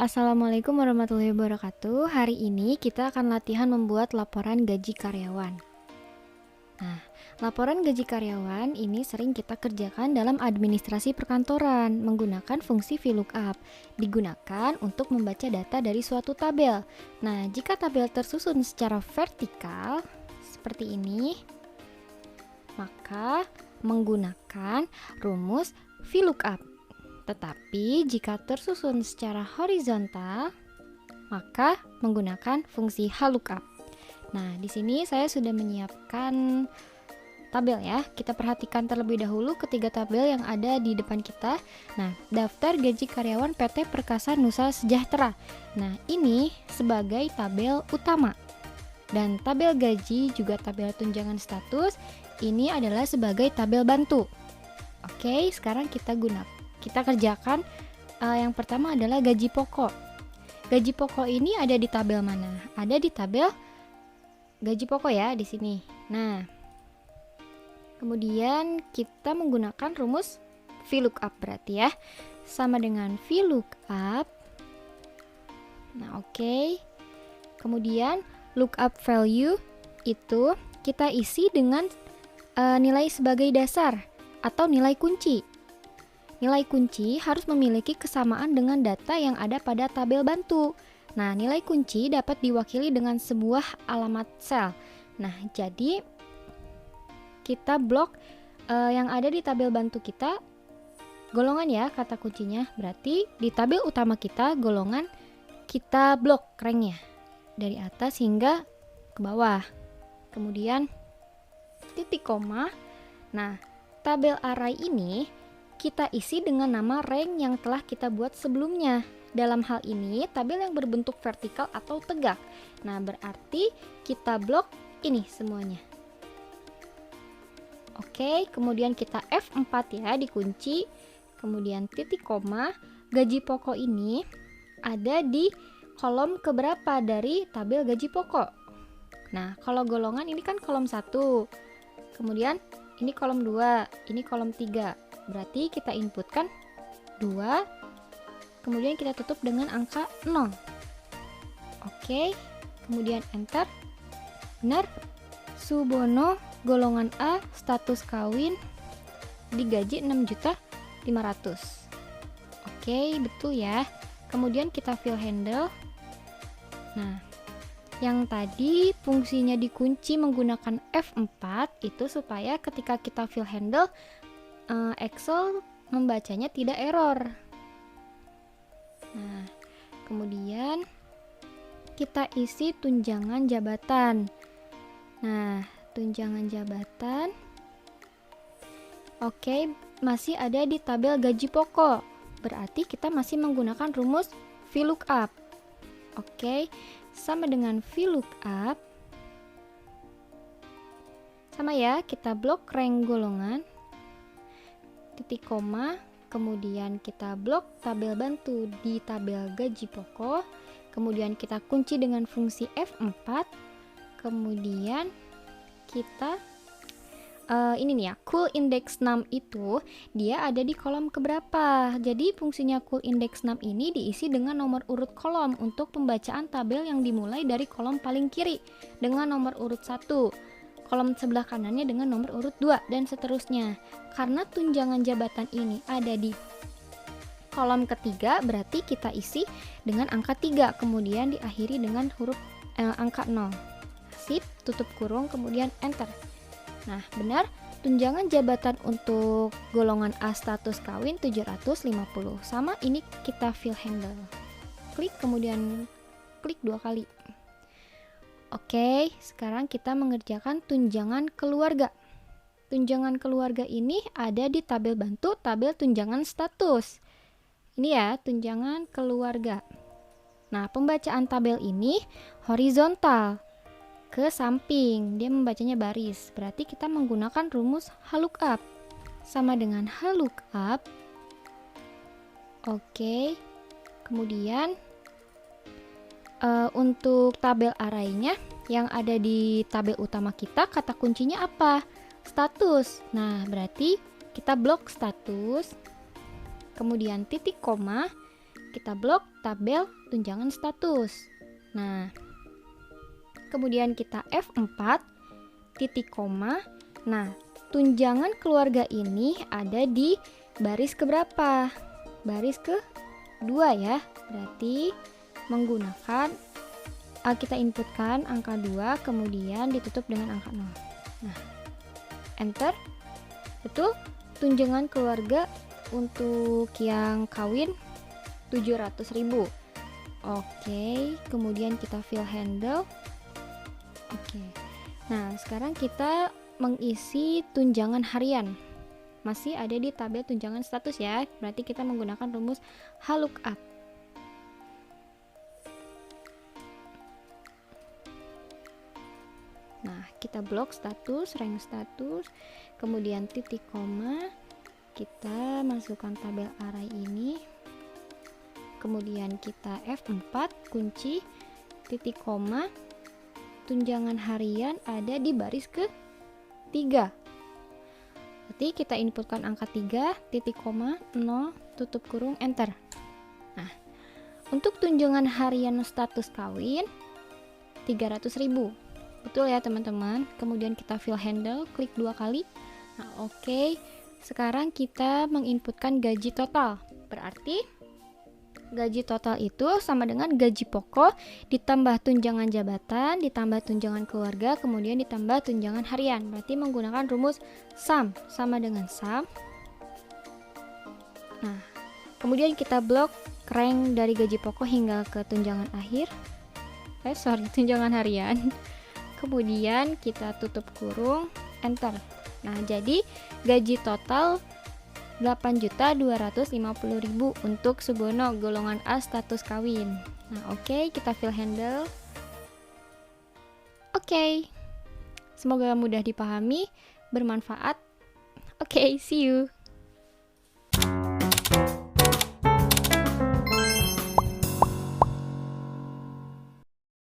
Assalamualaikum warahmatullahi wabarakatuh. Hari ini kita akan latihan membuat laporan gaji karyawan. Nah, laporan gaji karyawan ini sering kita kerjakan dalam administrasi perkantoran menggunakan fungsi VLOOKUP. Digunakan untuk membaca data dari suatu tabel. Nah, jika tabel tersusun secara vertikal seperti ini, maka menggunakan rumus VLOOKUP. Tetapi jika tersusun secara horizontal, maka menggunakan fungsi HLOOKUP. Nah, di sini saya sudah menyiapkan tabel ya. Kita perhatikan terlebih dahulu ketiga tabel yang ada di depan kita. Nah, daftar gaji karyawan PT Perkasa Nusa Sejahtera. Nah, ini sebagai tabel utama. Dan tabel gaji juga tabel tunjangan status ini adalah sebagai tabel bantu. Oke, sekarang kita kerjakan yang pertama adalah gaji pokok. Gaji pokok ini ada di tabel mana? Ada di tabel gaji pokok ya, di sini. Nah, kemudian kita menggunakan rumus VLOOKUP berarti ya. Sama dengan VLOOKUP. Nah, oke. Kemudian lookup value itu kita isi dengan nilai sebagai dasar atau nilai kunci. Nilai kunci harus memiliki kesamaan dengan data yang ada pada tabel bantu. Nah, nilai kunci dapat diwakili dengan sebuah alamat sel. Nah, jadi kita blok yang ada di tabel bantu kita golongan ya kata kuncinya. Berarti di tabel utama kita golongan kita blok ranknya dari atas hingga ke bawah. Kemudian titik koma. Nah, tabel array ini kita isi dengan nama rank yang telah kita buat sebelumnya. Dalam hal ini, tabel yang berbentuk vertikal atau tegak. Nah, berarti kita blok ini semuanya. Oke, kemudian kita F4 ya, dikunci. Kemudian titik koma. Gaji pokok ini ada di kolom keberapa dari tabel gaji pokok? Nah, kalau golongan ini kan kolom 1. Kemudian ini kolom 2, ini kolom 3. Berarti kita inputkan 2, kemudian kita tutup dengan angka 0. Oke, kemudian enter. Benar. Subono golongan A, status kawin, digaji 6.500.000. Oke, betul ya. Kemudian kita fill handle. Nah, yang tadi fungsinya dikunci menggunakan F4 itu supaya ketika kita fill handle Excel membacanya tidak error. Nah, kemudian kita isi tunjangan jabatan. Nah, tunjangan jabatan. Oke, masih ada di tabel gaji pokok. Berarti kita masih menggunakan rumus VLOOKUP. Oke, sama dengan VLOOKUP. Sama ya, kita blok rank golongan. Titik koma, kemudian kita blok tabel bantu di tabel gaji pokok, kemudian kita kunci dengan fungsi F4, kemudian kita ini nih ya, cool index 6 itu dia ada di kolom keberapa. Jadi fungsinya cool index 6 ini diisi dengan nomor urut kolom untuk pembacaan tabel yang dimulai dari kolom paling kiri dengan nomor urut 1, kolom sebelah kanannya dengan nomor urut 2, dan seterusnya. Karena tunjangan jabatan ini ada di kolom ketiga, berarti kita isi dengan angka 3, kemudian diakhiri dengan huruf angka 0. Sip, tutup kurung, kemudian enter. Nah, benar, tunjangan jabatan untuk golongan A status kawin 750. Sama, ini kita fill handle. Klik, kemudian klik 2 kali. Oke, sekarang kita mengerjakan tunjangan keluarga. Tunjangan keluarga ini ada di tabel bantu, tabel tunjangan status. Ini ya, tunjangan keluarga. Nah, pembacaan tabel ini horizontal ke samping, dia membacanya baris. Berarti kita menggunakan rumus HLOOKUP. Sama dengan HLOOKUP. Oke, kemudian untuk tabel arraynya yang ada di tabel utama kita, kata kuncinya apa? Status. Nah, berarti kita blok status, kemudian titik koma, kita blok tabel tunjangan status. Nah, kemudian kita F4 titik koma. Nah, tunjangan keluarga ini ada di baris keberapa? Baris ke-2 ya. Berarti menggunakan kita inputkan angka 2 kemudian ditutup dengan angka 0. Nah, enter. Betul? Tunjangan keluarga untuk yang kawin 700.000. Oke, kemudian kita fill handle. Oke. Nah, sekarang kita mengisi tunjangan harian. Masih ada di tabel tunjangan status ya. Berarti kita menggunakan rumus HLOOKUP. Nah, kita blok status, rank status, kemudian titik koma, kita masukkan tabel array ini. Kemudian kita F4 kunci titik koma, tunjangan harian ada di baris ke-3. Berarti kita inputkan angka 3 titik koma 0 tutup kurung enter. Nah, untuk tunjangan harian status kawin 300.000. Betul ya teman-teman. Kemudian kita fill handle, klik 2 kali. Nah, oke. Sekarang kita menginputkan gaji total. Berarti gaji total itu sama dengan gaji pokok ditambah tunjangan jabatan, ditambah tunjangan keluarga, kemudian ditambah tunjangan harian. Berarti menggunakan rumus SUM sama dengan SUM. Nah, kemudian kita blok rank dari gaji pokok hingga ke tunjangan akhir. Tunjangan harian. Kemudian kita tutup kurung, enter. Nah, jadi gaji total 8.250.000 untuk Subono golongan A status kawin. Nah, oke, kita fill handle. Oke. Semoga mudah dipahami, bermanfaat. Oke, see you.